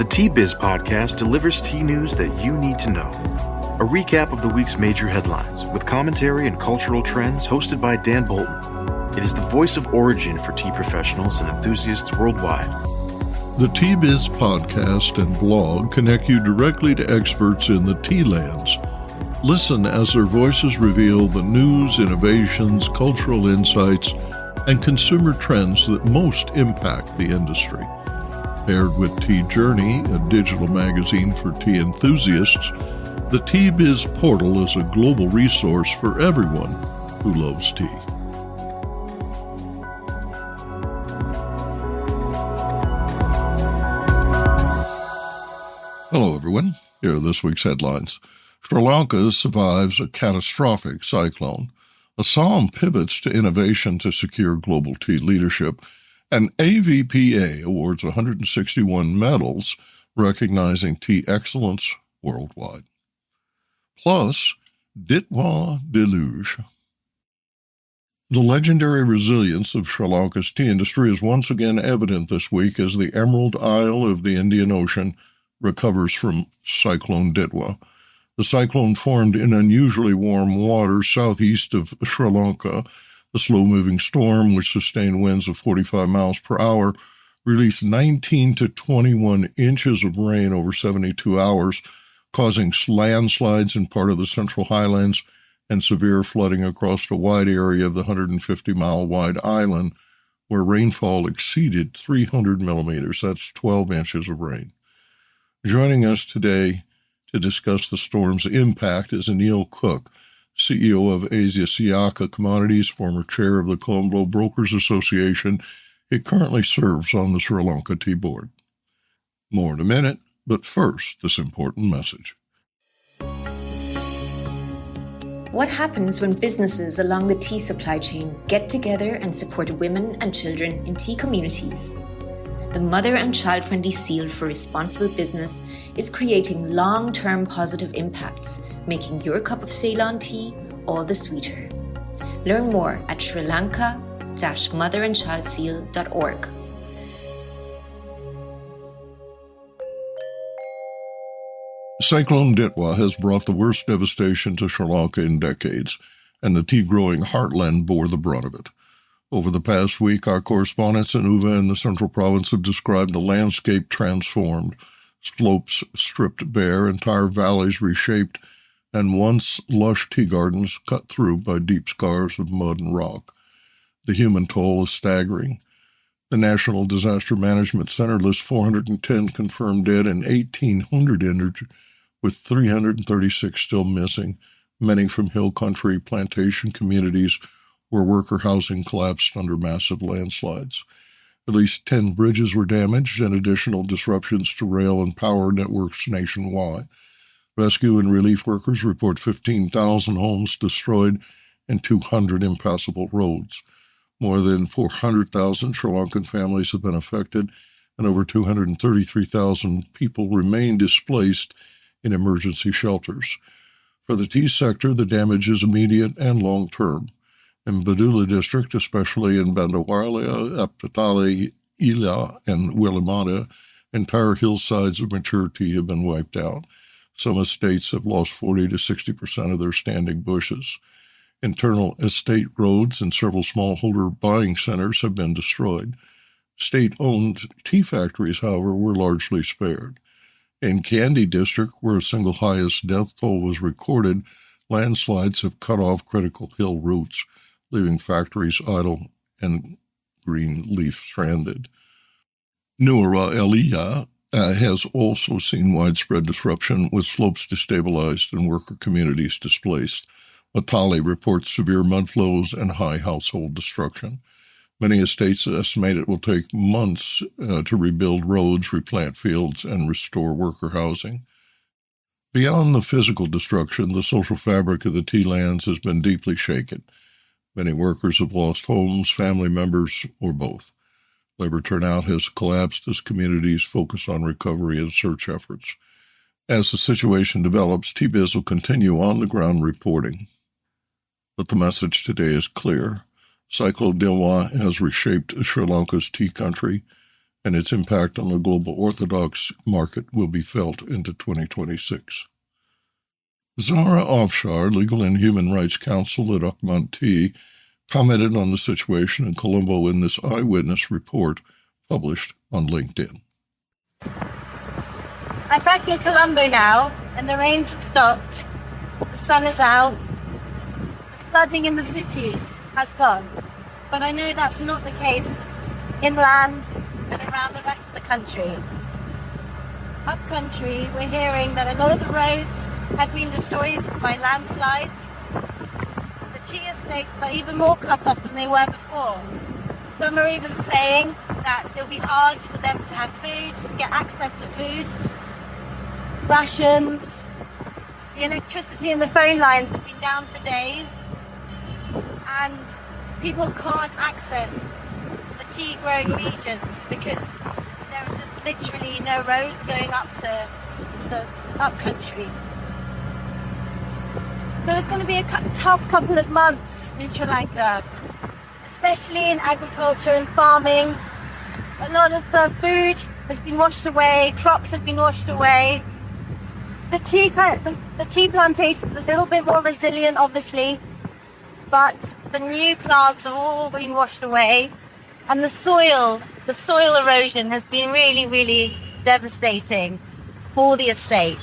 The Tea Biz podcast delivers tea news that you need to know. A recap of the week's major headlines with commentary and cultural trends hosted by Dan Bolton. It is the voice of origin for tea professionals and enthusiasts worldwide. The Tea Biz podcast and blog connect you directly to experts in the tea lands. Listen as their voices reveal the news, innovations, cultural insights, and consumer trends that most impact the industry. Paired with Tea Journey, a digital magazine for tea enthusiasts, the Tea Biz portal is a global resource for everyone who loves tea. Hello, everyone. Here are this week's headlines. Sri Lanka survives a catastrophic cyclone. Assam pivots to innovation to secure global tea leadership. And AVPA awards 161 medals recognizing tea excellence worldwide. Plus, Ditwah Deluge. The legendary resilience of Sri Lanka's tea industry is once again evident this week as the Emerald Isle of the Indian Ocean recovers from Cyclone Ditwah. The cyclone formed in unusually warm waters southeast of Sri Lanka. The slow-moving storm, which sustained winds of 45 miles per hour, released 19 to 21 inches of rain over 72 hours, causing landslides in part of the central highlands and severe flooding across a wide area of the 150-mile-wide island, where rainfall exceeded 300 millimeters. That's 12 inches of rain. Joining us today to discuss the storm's impact is Anil Cooke, CEO of Asia Siyaka Commodities, former chair of the Colombo Brokers Association. He currently serves on the Sri Lanka Tea Board. More in a minute, but first, this important message. What happens when businesses along the tea supply chain get together and support women and children in tea communities? The Mother and Child-Friendly Seal for Responsible Business is creating long-term positive impacts, making your cup of Ceylon tea all the sweeter. Learn more at srilanka-motherandchildseal.org. Cyclone Ditwah has brought the worst devastation to Sri Lanka in decades, and the tea-growing heartland bore the brunt of it. Over the past week, our correspondents in Uva and the central province have described a landscape transformed, slopes stripped bare, entire valleys reshaped, and once lush tea gardens cut through by deep scars of mud and rock. The human toll is staggering. The National Disaster Management Center lists 410 confirmed dead and 1,800 injured, with 336 still missing, many from hill country plantation communities where worker housing collapsed under massive landslides. At least 10 bridges were damaged and additional disruptions to rail and power networks nationwide. Rescue and relief workers report 15,000 homes destroyed and 200 impassable roads. More than 400,000 Sri Lankan families have been affected, and over 233,000 people remain displaced in emergency shelters. For the tea sector, the damage is immediate and long-term. In Badula district, especially in Bandawara, Aptatali, Ila, and Willamata, entire hillsides of mature tea have been wiped out. Some estates have lost 40 to 60% of their standing bushes. Internal estate roads and several smallholder buying centers have been destroyed. State-owned tea factories, however, were largely spared. In Kandy district, where a single highest death toll was recorded, landslides have cut off critical hill routes, leaving factories idle and green leaf stranded. Nuwara Eliya has also seen widespread disruption, with slopes destabilized and worker communities displaced. Matali reports severe mudflows and high household destruction. Many estates estimate it will take months to rebuild roads, replant fields, and restore worker housing. Beyond the physical destruction, the social fabric of the tea lands has been deeply shaken. Many workers have lost homes, family members, or both. Labor turnout has collapsed as communities focus on recovery and search efforts. As the situation develops, Tea Biz will continue on-the-ground reporting. But the message today is clear. Cyclone Ditwah has reshaped Sri Lanka's tea country, and its impact on the global orthodox market will be felt into 2026. Zara Afshar, Legal and Human Rights Counsel at Ukmant Tea, commented on the situation in Colombo in this eyewitness report published on LinkedIn. I'm back in Colombo now, and the rains have stopped. The sun is out. The flooding in the city has gone. But I know that's not the case inland and around the rest of the country. Up country, we're hearing that a lot of the roads have been destroyed by landslides. The tea estates are even more cut off than they were before. Some are even saying that it'll be hard for them to have food, to get access to food. Rations, the electricity and the phone lines have been down for days, and people can't access the tea growing regions because there are just literally no roads going up to the up country. So it's going to be a tough couple of months in Sri Lanka, especially in agriculture and farming. A lot of the food has been washed away, crops have been washed away. The tea plantation is a little bit more resilient, obviously, but the new plants are all being washed away, and the soil erosion has been really, really devastating for the estates.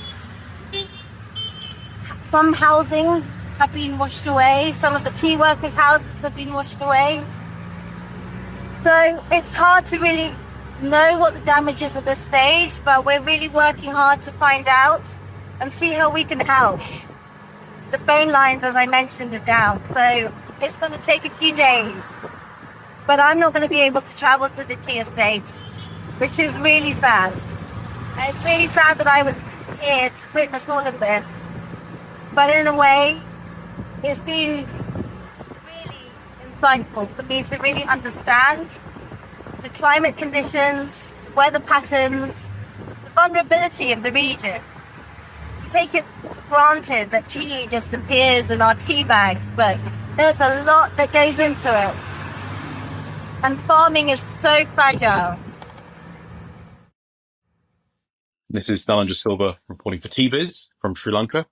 Some housing have been washed away. Some of the tea workers' houses have been washed away. So it's hard to really know what the damage is at this stage, but we're really working hard to find out and see how we can help. The phone lines, as I mentioned, are down, so it's going to take a few days. But I'm not going to be able to travel to the tea estates, which is really sad. And it's really sad that I was here to witness all of this. But in a way, it's been really insightful for me to really understand the climate conditions, weather patterns, the vulnerability of the region. We take it for granted that tea just appears in our tea bags, but there's a lot that goes into it. And farming is so fragile. This is Thalanja Silva reporting for TViz from Sri Lanka.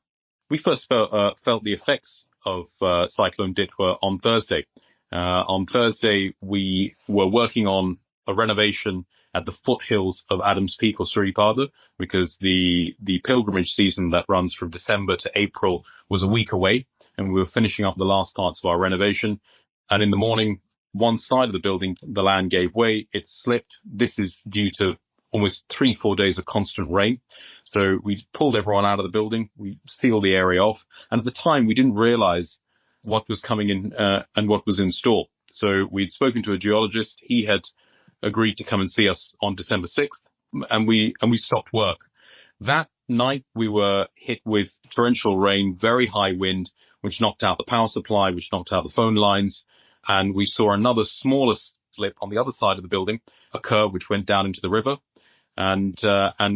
We first felt the effects of Cyclone Ditwah on Thursday. On Thursday, we were working on a renovation at the foothills of Adams Peak or Sri Lanka because the pilgrimage season that runs from December to April was a week away, and we were finishing up the last parts of our renovation. And in the morning, one side of the building, the land gave way, it slipped. This is due to almost 3-4 days of constant rain. So we pulled everyone out of the building, we sealed the area off, and at the time we didn't realize what was coming in and what was in store. So we'd spoken to a geologist, he had agreed to come and see us on December 6th, and we stopped work. That night we were hit with torrential rain, very high wind, which knocked out the power supply, which knocked out the phone lines, and we saw another smaller slip on the other side of the building occur, which went down into the river. And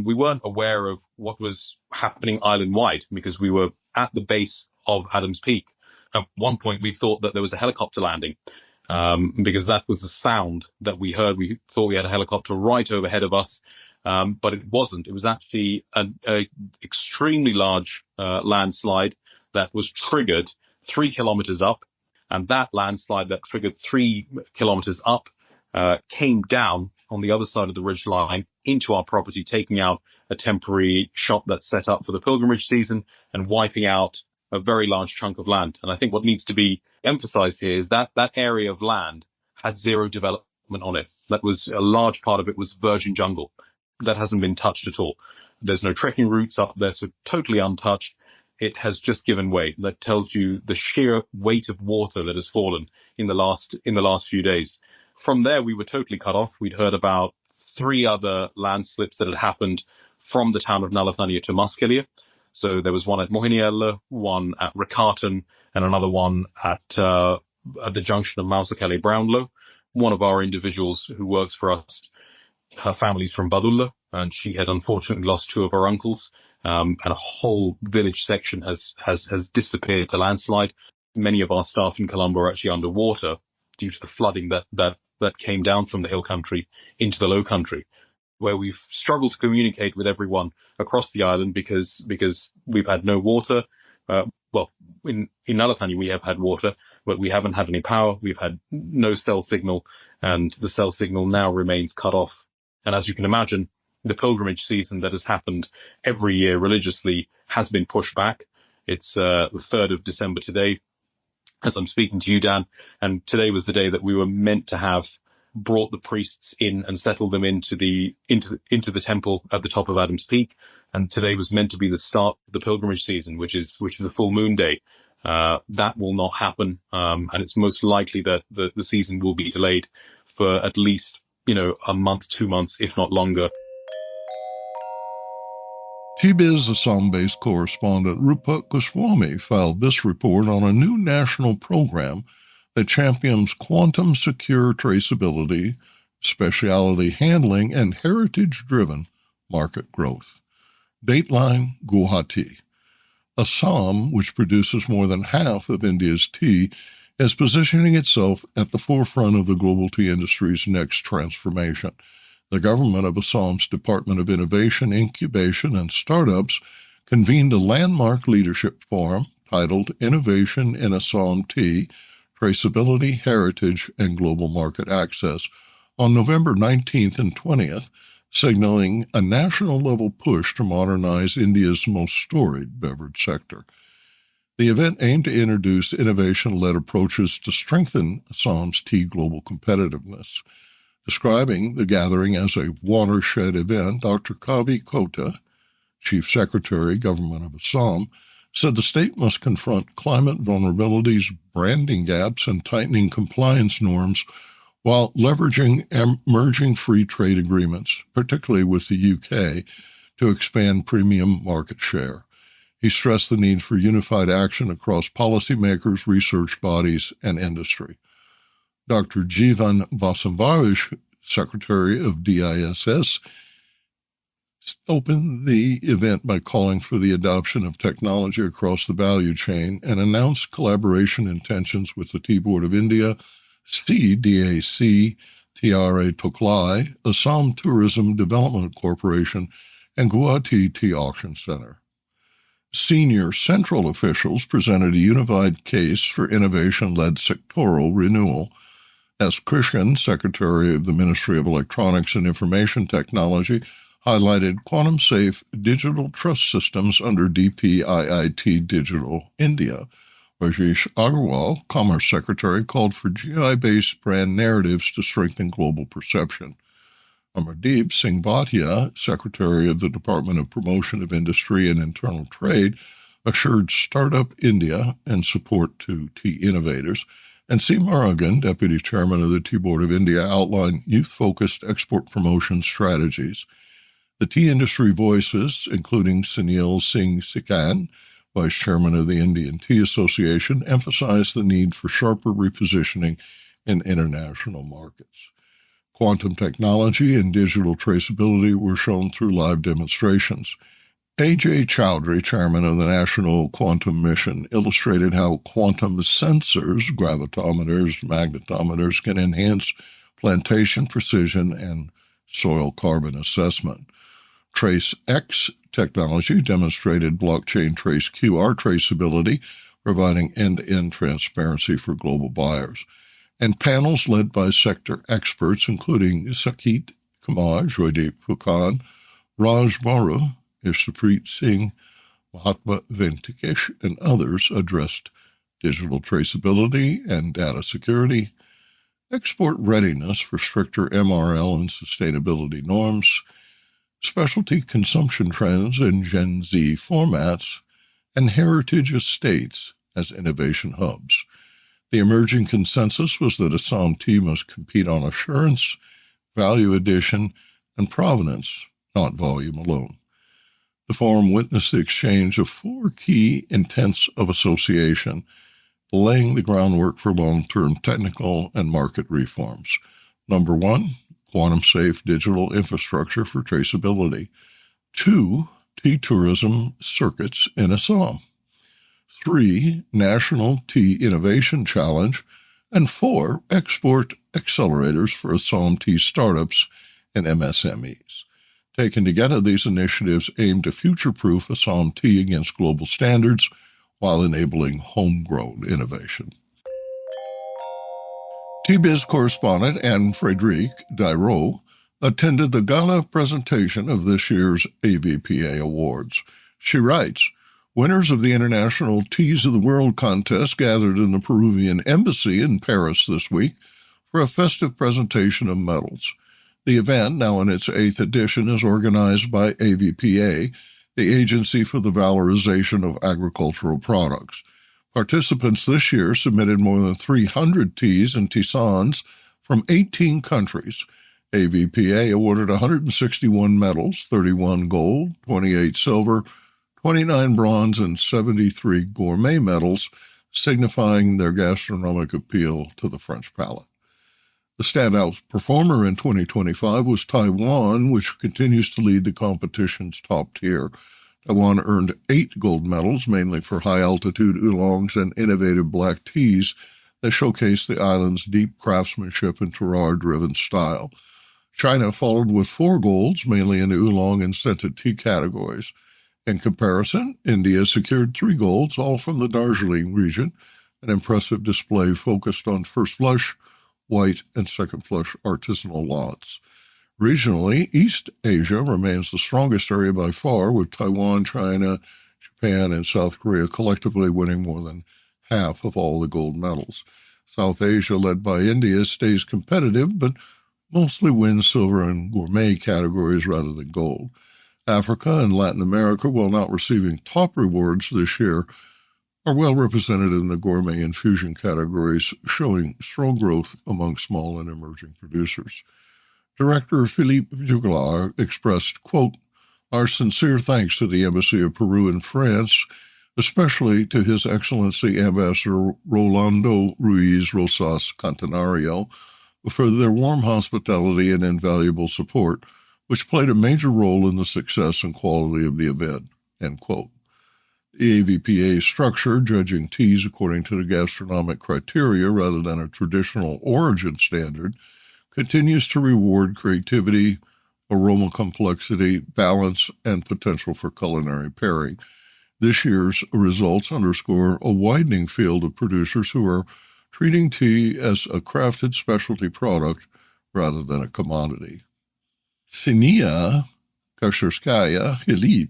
we weren't aware of what was happening island-wide because we were at the base of Adams Peak. At one point, we thought that there was a helicopter landing because that was the sound that we heard. We thought we had a helicopter right overhead of us, but it wasn't. It was actually an extremely large landslide that was triggered 3 kilometers up. And that landslide that triggered 3 kilometers up came down on the other side of the ridge line into our property, taking out a temporary shop that's set up for the pilgrimage season and wiping out a very large chunk of land. And I think what needs to be emphasized here is that that area of land had zero development on it. That was a large part of it was virgin jungle. That hasn't been touched at all. There's no trekking routes up there, so totally untouched. It has just given way. That tells you the sheer weight of water that has fallen in the last few days. From there, we were totally cut off. We'd heard about 3 other landslips that had happened from the town of Nalathania to Muskelia. So there was one at Mohiniella, one at Rakatan, and another one at the junction of Mausakele Brownlow. One of our individuals who works for us, her family's from Badulla, and she had unfortunately lost 2 of her uncles. And a whole village section has disappeared to landslide. Many of our staff in Colombo are actually underwater due to the flooding that that came down from the hill country into the low country, where we've struggled to communicate with everyone across the island because we've had no water. In Nalatani we have had water, but we haven't had any power. We've had no cell signal, and the cell signal now remains cut off. And as you can imagine, the pilgrimage season that has happened every year religiously has been pushed back. It's the 3rd of December today, as I'm speaking to you, Dan, and today was the day that we were meant to have brought the priests in and settled them into the temple at the top of Adam's Peak. And today was meant to be the start of the pilgrimage season, which is a full moon day. That will not happen, and it's most likely that the season will be delayed for at least a month, 2 months, if not longer. TBIZ Assam-based correspondent Rupak Goswami filed this report on a new national program that champions quantum secure traceability, specialty handling, and heritage-driven market growth. Dateline, Guwahati. Assam, which produces more than half of India's tea, is positioning itself at the forefront of the global tea industry's next transformation. The government of Assam's Department of Innovation, Incubation, and Startups convened a landmark leadership forum titled Innovation in Assam Tea, Traceability, Heritage, and Global Market Access on November 19th and 20th, signaling a national-level push to modernize India's most storied beverage sector. The event aimed to introduce innovation-led approaches to strengthen Assam's tea global competitiveness. Describing the gathering as a watershed event, Dr. Kavi Kota, Chief Secretary, Government of Assam, said the state must confront climate vulnerabilities, branding gaps, and tightening compliance norms while leveraging emerging free trade agreements, particularly with the UK, to expand premium market share. He stressed the need for unified action across policymakers, research bodies, and industry. Dr. Jivan Vasamvarish, Secretary of DISS, opened the event by calling for the adoption of technology across the value chain and announced collaboration intentions with the Tea Board of India, CDAC, TRA Toklai, Assam Tourism Development Corporation, and Guwahati Tea Auction Center. Senior central officials presented a unified case for innovation-led sectoral renewal. S. Krishnan, Secretary of the Ministry of Electronics and Information Technology, highlighted quantum-safe digital trust systems under DPIIT Digital India. Rajesh Agarwal, Commerce Secretary, called for GI-based brand narratives to strengthen global perception. Amardeep Singh Bhatia, Secretary of the Department of Promotion of Industry and Internal Trade, assured Startup India and support to tea innovators. And C. Murugan, Deputy Chairman of the Tea Board of India, outlined youth-focused export promotion strategies. The tea industry voices, including Sunil Singh Sikand, Vice Chairman of the Indian Tea Association, emphasized the need for sharper repositioning in international markets. Quantum technology and digital traceability were shown through live demonstrations. A.J. Chowdhury, chairman of the National Quantum Mission, illustrated how quantum sensors, gravitometers, magnetometers, can enhance plantation precision and soil carbon assessment. TraceX technology demonstrated blockchain trace QR traceability, providing end-to-end transparency for global buyers. And panels led by sector experts, including Sakit Kumar, Joydeep Phukan, Raj Baru, Ishtapreet Singh, Mahatma Venkatesh, and others, addressed digital traceability and data security, export readiness for stricter MRL and sustainability norms, specialty consumption trends in Gen Z formats, and heritage estates as innovation hubs. The emerging consensus was that Assam tea must compete on assurance, value addition, and provenance, not volume alone. The forum witnessed the exchange of 4 key intents of association, laying the groundwork for long-term technical and market reforms. Number 1, quantum-safe digital infrastructure for traceability. 2, tea tourism circuits in Assam. 3, National Tea Innovation Challenge, and 4 export accelerators for Assam tea startups and MSMEs. Taken together, these initiatives aim to future-proof Assam tea against global standards while enabling homegrown innovation. TBiz correspondent Anne-Frédérique Dairaud attended the gala presentation of this year's AVPA Awards. She writes, "Winners of the International Teas of the World contest gathered in the Peruvian Embassy in Paris this week for a festive presentation of medals. The event, now in its 8th edition, is organized by AVPA, the Agency for the Valorization of Agricultural Products. Participants this year submitted more than 300 teas and tisanes from 18 countries. AVPA awarded 161 medals, 31 gold, 28 silver, 29 bronze, and 73 gourmet medals, signifying their gastronomic appeal to the French palate. The standout performer in 2025 was Taiwan, which continues to lead the competition's top tier. Taiwan earned 8 gold medals, mainly for high-altitude oolongs and innovative black teas that showcase the island's deep craftsmanship and terroir-driven style. China followed with 4 golds, mainly in the oolong and scented tea categories. In comparison, India secured 3 golds, all from the Darjeeling region, an impressive display focused on first flush, white, and second flush artisanal lots. Regionally, East Asia remains the strongest area by far, with Taiwan, China, Japan, and South Korea collectively winning more than half of all the gold medals. South Asia, led by India, stays competitive, but mostly wins silver and gourmet categories rather than gold. Africa and Latin America, while not receiving top rewards this year, are well represented in the gourmet and fusion categories, showing strong growth among small and emerging producers. Director Philippe Juglar expressed, quote, "Our sincere thanks to the Embassy of Peru in France, especially to His Excellency Ambassador Rolando Ruiz Rosas Cantanario, for their warm hospitality and invaluable support, which played a major role in the success and quality of the event," end quote. The AVPA structure, judging teas according to the gastronomic criteria rather than a traditional origin standard, continues to reward creativity, aroma complexity, balance, and potential for culinary pairing. This year's results underscore a widening field of producers who are treating tea as a crafted specialty product rather than a commodity. Ksenia Kasherskaya Hilip,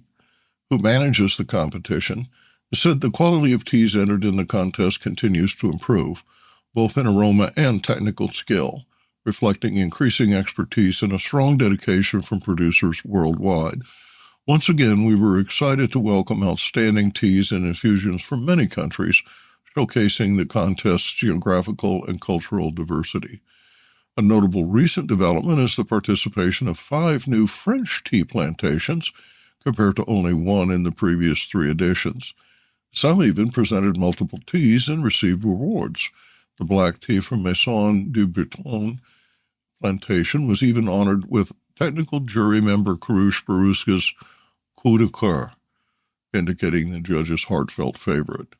who manages the competition, said the quality of teas entered in the contest continues to improve, both in aroma and technical skill, reflecting increasing expertise and a strong dedication from producers worldwide. Once again, we were excited to welcome outstanding teas and infusions from many countries, showcasing the contest's geographical and cultural diversity. A notable recent development is the participation of 5 new French tea plantations, compared to only 1 in the previous 3 editions. Some even presented multiple teas and received rewards. The black tea from Maison du Breton plantation was even honored with technical jury member Karush Baruska's coup de coeur, indicating the judge's heartfelt favorite.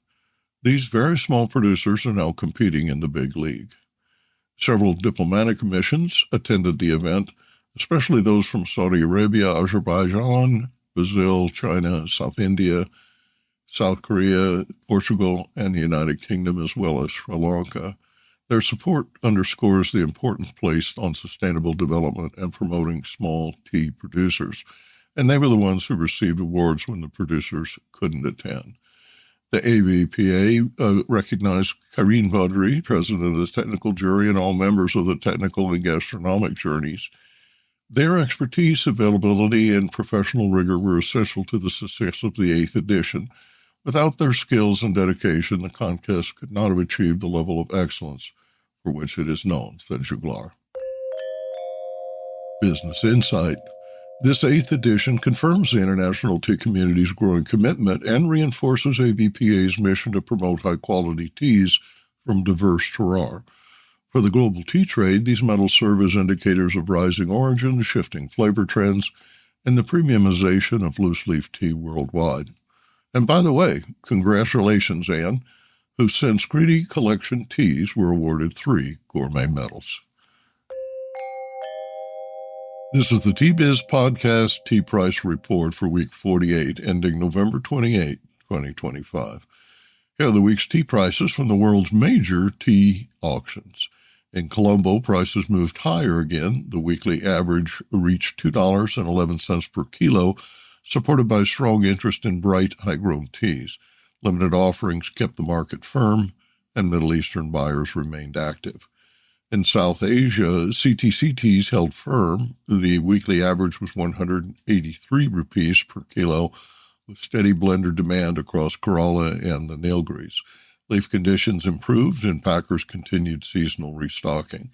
These very small producers are now competing in the big league. Several diplomatic missions attended the event, especially those from Saudi Arabia, Azerbaijan, Brazil, China, South India, South Korea, Portugal, and the United Kingdom, as well as Sri Lanka. Their support underscores the importance placed on sustainable development and promoting small tea producers, and they were the ones who received awards when the producers couldn't attend. The AVPA recognized Karine Vaudry, president of the technical jury, and all members of the technical and gastronomic journeys. Their expertise, availability, and professional rigor were essential to the success of the 8th edition. Without their skills and dedication, the contest could not have achieved the level of excellence for which it is known, said Juglar. Business Insight. This 8th edition confirms the international tea community's growing commitment and reinforces AVPA's mission to promote high-quality teas from diverse terroir. For the global tea trade, these medals serve as indicators of rising origin, shifting flavor trends, and the premiumization of loose-leaf tea worldwide. And by the way, congratulations, Anne. whose Sanskriti collection teas were awarded 3 gourmet medals. This is the Tea Biz Podcast Tea Price Report for week 48, ending November 28, 2025. Here are the week's tea prices from the world's major tea auctions. In Colombo, prices moved higher again. The weekly average reached $2.11 per kilo, supported by strong interest in bright, high-grown teas. Limited offerings kept the market firm, and Middle Eastern buyers remained active. In South Asia, CTC teas held firm. The weekly average was 183 rupees per kilo, with steady blender demand across Kerala and the Nilgiris. Leaf conditions improved and packers continued seasonal restocking.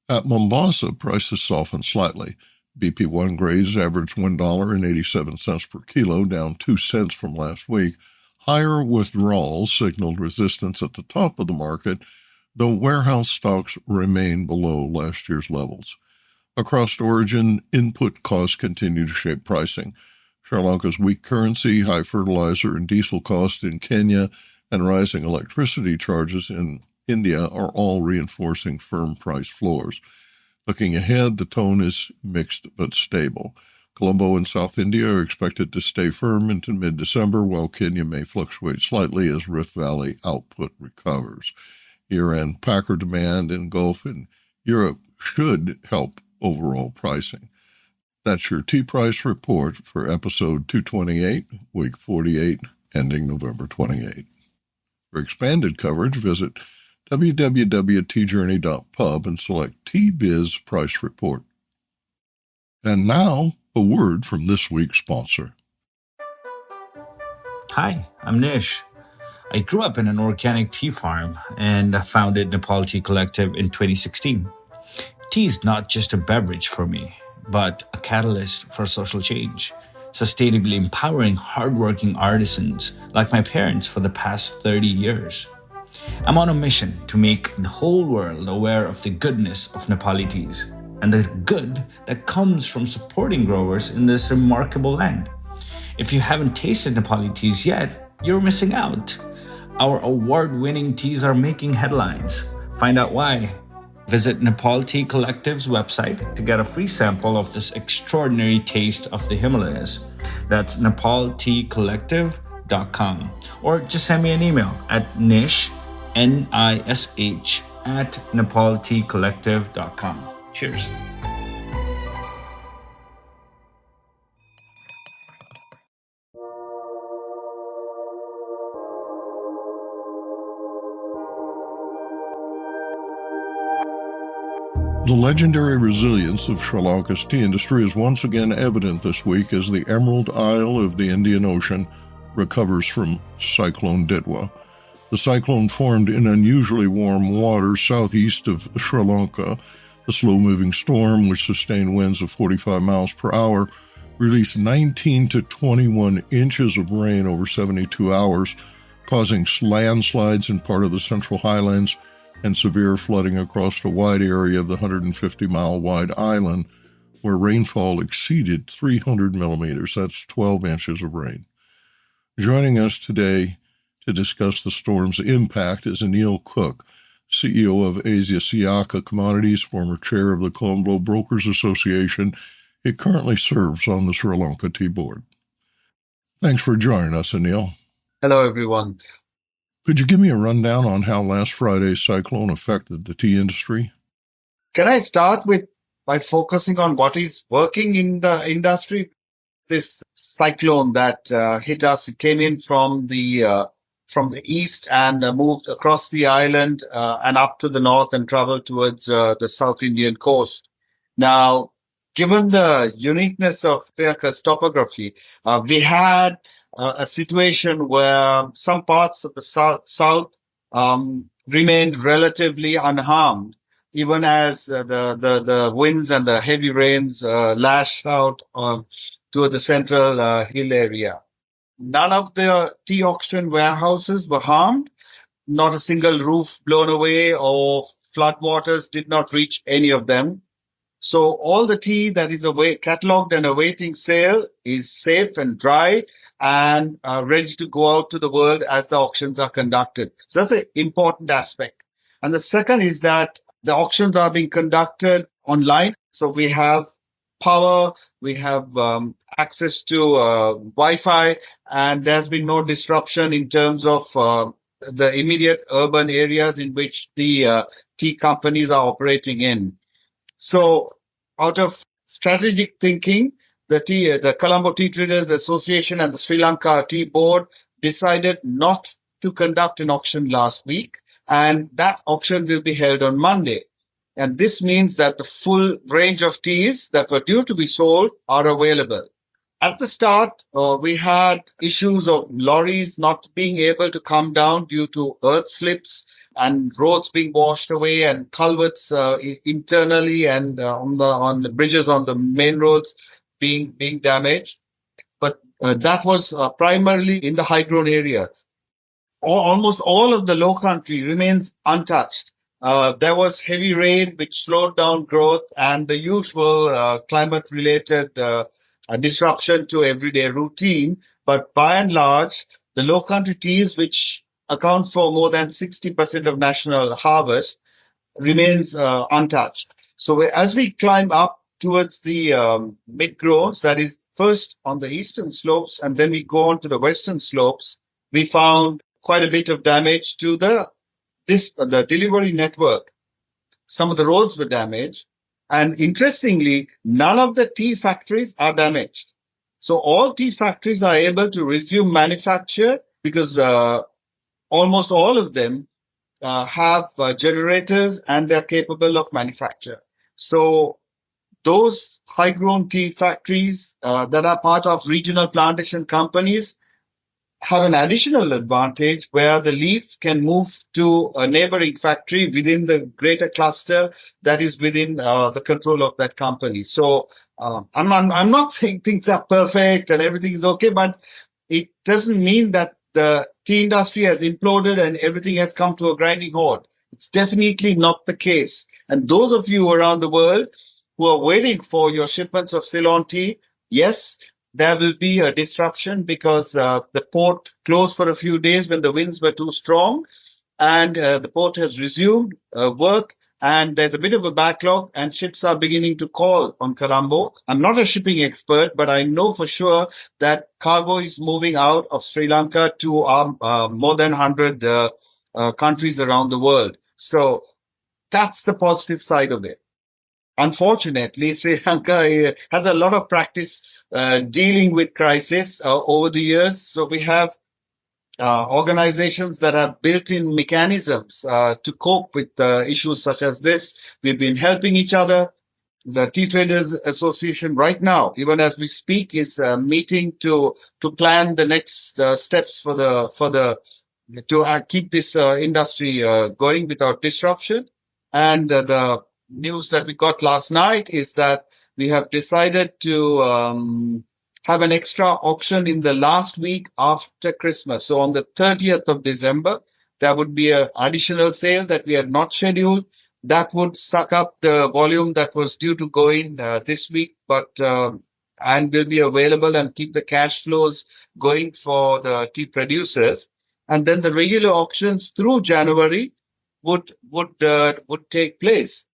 At Mombasa, prices softened slightly. BP1 grades averaged $1.87 per kilo, down 2 cents from last week. Higher withdrawals signaled resistance at the top of the market, though warehouse stocks remain below last year's levels. Across origin, input costs continue to shape pricing. Sri Lanka's weak currency, high fertilizer and diesel costs in Kenya, and rising electricity charges in India are all reinforcing firm price floors. Looking ahead, the tone is mixed but stable. Colombo and South India are expected to stay firm into mid-December, while Kenya may fluctuate slightly as Rift Valley output recovers. Year-end packer demand in Gulf and Europe should help overall pricing. That's your tea price report for episode 228, week 48, ending November 28. For expanded coverage, visit www.teajourney.pub and select Tea Biz Price Report. And now, a word from this week's sponsor. Hi, I'm Nish. I grew up in an organic tea farm and founded Nepal Tea Collective in 2016. Tea is not just a beverage for me, but a catalyst for social change, sustainably empowering hardworking artisans like my parents for the past 30 years. I'm on a mission to make the whole world aware of the goodness of Nepali teas and the good that comes from supporting growers in this remarkable land. If you haven't tasted Nepali teas yet, you're missing out. Our award-winning teas are making headlines. Find out why. Visit Nepal Tea Collective's website to get a free sample of this extraordinary taste of the Himalayas. That's nepalteacollective.com. Or just send me an email at nish, Nish, at nepalteacollective.com. Cheers. The legendary resilience of Sri Lanka's tea industry is once again evident this week as the Emerald Isle of the Indian Ocean recovers from Cyclone Ditwah. The cyclone formed in unusually warm waters southeast of Sri Lanka. The slow-moving storm, which sustained winds of 45 miles per hour, released 19 to 21 inches of rain over 72 hours, causing landslides in part of the central highlands and severe flooding across a wide area of the 150-mile-wide island, where rainfall exceeded 300 millimeters. That's 12 inches of rain. Joining us today to discuss the storm's impact is Anil Cooke, CEO of Asia Siyaka Commodities, former chair of the Colombo Brokers Association. He currently serves on the Sri Lanka Tea Board. Thanks for joining us, Anil. Hello, everyone. Could you give me a rundown on how last Friday's cyclone affected the tea industry? Can I start by focusing on what is working in the industry? This cyclone that hit us, it came in from the east and moved across the island and up to the north and traveled towards the South Indian coast. Now, given the uniqueness of Sri Lanka's topography, we had a situation where some parts of the south remained relatively unharmed, even as the winds and the heavy rains lashed out toward the central hill area. None of the tea auction warehouses were harmed. Not a single roof blown away or floodwaters did not reach any of them. So all the tea that is cataloged and awaiting sale is safe and dry and ready to go out to the world as the auctions are conducted. So that's an important aspect. And the second is that the auctions are being conducted online. So we have power, we have access to Wi-Fi, and there's been no disruption in terms of the immediate urban areas in which the tea companies are operating in. So out of strategic thinking, the Colombo Tea Traders Association and the Sri Lanka Tea Board decided not to conduct an auction last week, and that auction will be held on Monday. And this means that the full range of teas that were due to be sold are available. At the start, we had issues of lorries not being able to come down due to earth slips and roads being washed away and culverts internally and on the bridges on the main roads being damaged. But that was primarily in the high-grown areas. Almost all of the low country remains untouched. There was heavy rain which slowed down growth and the usual climate-related a disruption to everyday routine. But by and large, the low country teas, which account for more than 60% of national harvest, remains untouched. So as we climb up towards the mid-grows, that is first on the eastern slopes, and then we go on to the western slopes, we found quite a bit of damage to the delivery network. Some of the roads were damaged. And interestingly, none of the tea factories are damaged. So all tea factories are able to resume manufacture because almost all of them have generators and they're capable of manufacture. So those high-grown tea factories that are part of regional plantation companies have an additional advantage where the leaf can move to a neighboring factory within the greater cluster that is within the control of that company. So I'm not saying things are perfect and everything is okay, but it doesn't mean that the tea industry has imploded and everything has come to a grinding halt. It's definitely not the case. And those of you around the world who are waiting for your shipments of Ceylon tea, yes, there will be a disruption because the port closed for a few days when the winds were too strong, and the port has resumed work, and there's a bit of a backlog, and ships are beginning to call on Colombo. I'm not a shipping expert, but I know for sure that cargo is moving out of Sri Lanka to more than 100 countries around the world. So that's the positive side of it. Unfortunately, Sri Lanka has a lot of practice dealing with crisis over the years. So we have organizations that have built-in mechanisms to cope with issues such as this. We've been helping each other. The Tea Traders Association right now, even as we speak, is meeting to plan the next steps to keep this industry going without disruption. And the news that we got last night is that we have decided to have an extra auction in the last week after Christmas. So on the 30th of December, there would be an additional sale that we had not scheduled. That would suck up the volume that was due to go in this week, and will be available and keep the cash flows going for the tea producers. And then the regular auctions through January would take place.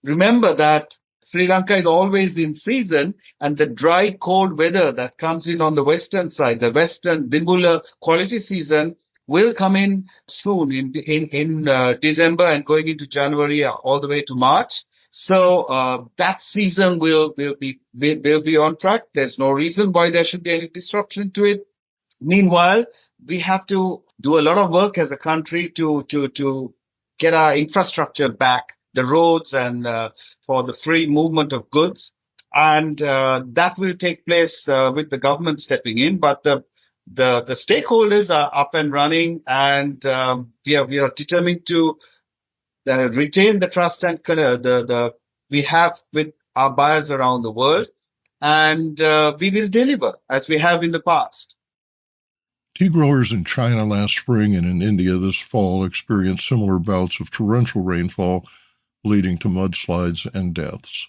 Remember that Sri Lanka is always in season, and the dry, cold weather that comes in on the western side, the western Dimbula quality season, will come in soon in December and going into January all the way to March. So that season will be on track. There's no reason why there should be any disruption to it. Meanwhile, we have to do a lot of work as a country to get our infrastructure back, the roads and for the free movement of goods. And that will take place with the government stepping in. But the stakeholders are up and running, and we are determined to retain the trust and we have with our buyers around the world. And we will deliver as we have in the past. Tea growers in China last spring and in India this fall experienced similar bouts of torrential rainfall leading to mudslides and deaths.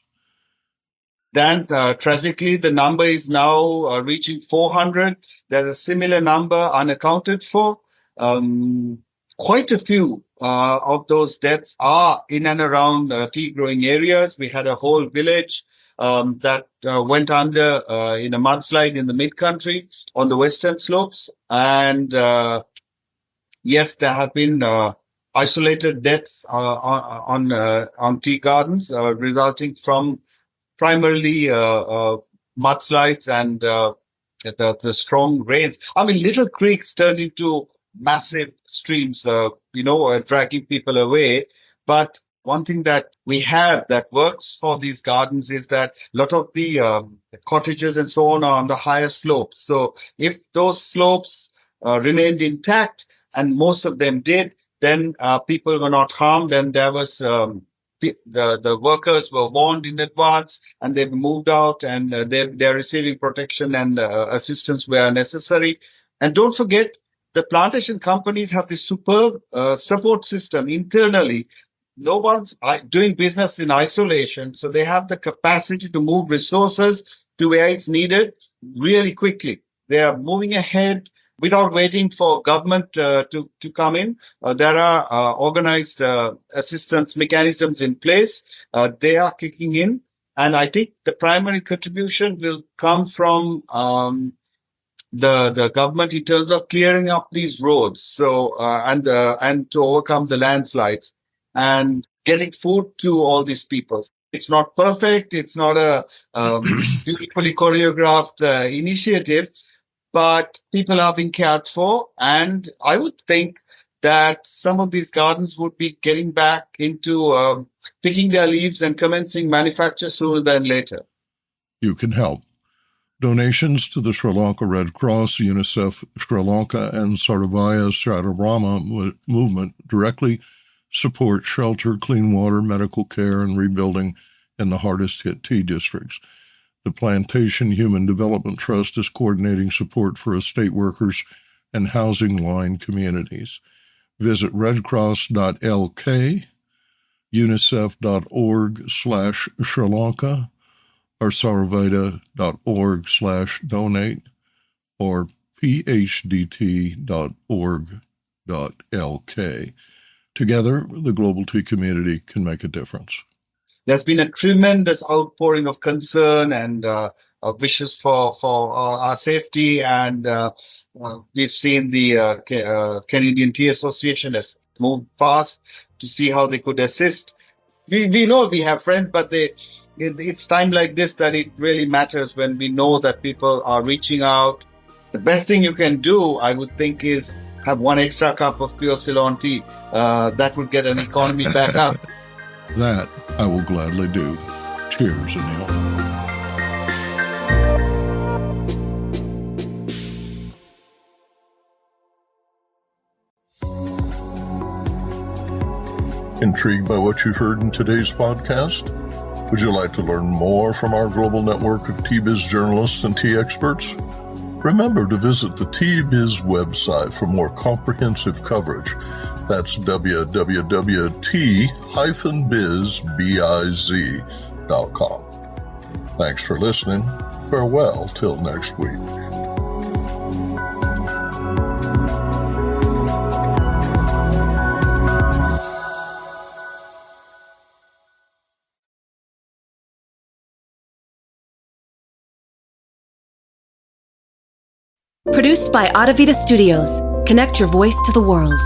Then, tragically, the number is now reaching 400. There's a similar number unaccounted for. Quite a few of those deaths are in and around tea growing areas. We had a whole village that went under in a mudslide in the mid-country on the western slopes. And yes, there have been isolated deaths on tea gardens resulting from primarily mudslides and the strong rains. I mean, little creeks turned into massive streams, dragging people away. But one thing that we have that works for these gardens is that a lot of the cottages and so on the higher slopes. So if those slopes remained intact, and most of them did, then people were not harmed, and there was the workers were warned in advance, and they've moved out, and they're receiving protection and assistance where necessary. And don't forget, the plantation companies have this superb support system internally. No one's doing business in isolation, so they have the capacity to move resources to where it's needed really quickly. They are moving ahead without waiting for government to come in. There are organized assistance mechanisms in place. They are kicking in. And I think the primary contribution will come from the government in terms of clearing up these roads. So and to overcome the landslides and getting food to all these people. It's not perfect. It's not a beautifully choreographed initiative, but people are being cared for. And I would think that some of these gardens would be getting back into picking their leaves and commencing manufacture sooner than later. You can help. Donations to the Sri Lanka Red Cross, UNICEF Sri Lanka, and Sarvaya Satarama movement directly support shelter, clean water, medical care, and rebuilding in the hardest-hit tea districts. The Plantation Human Development Trust is coordinating support for estate workers and housing-line communities. Visit redcross.lk, unicef.org/Sri Lanka, or sarvada.org/donate, or phdt.org.lk. Together, the global tea community can make a difference. There's been a tremendous outpouring of concern and wishes for our safety, and we've seen the Canadian Tea Association has moved fast to see how they could assist. We know we have friends, but it's time like this that it really matters when we know that people are reaching out. The best thing you can do, I would think, is have one extra cup of pure Ceylon tea. That would get an economy back up. That I will gladly do. Cheers, Anil. Intrigued by what you heard in today's podcast? Would you like to learn more from our global network of Tea Biz journalists and tea experts? Remember to visit the Tea Biz website for more comprehensive coverage. That's www.tea-biz.com. Thanks for listening. Farewell till next week. Produced by Adavita Studios. Connect your voice to the world.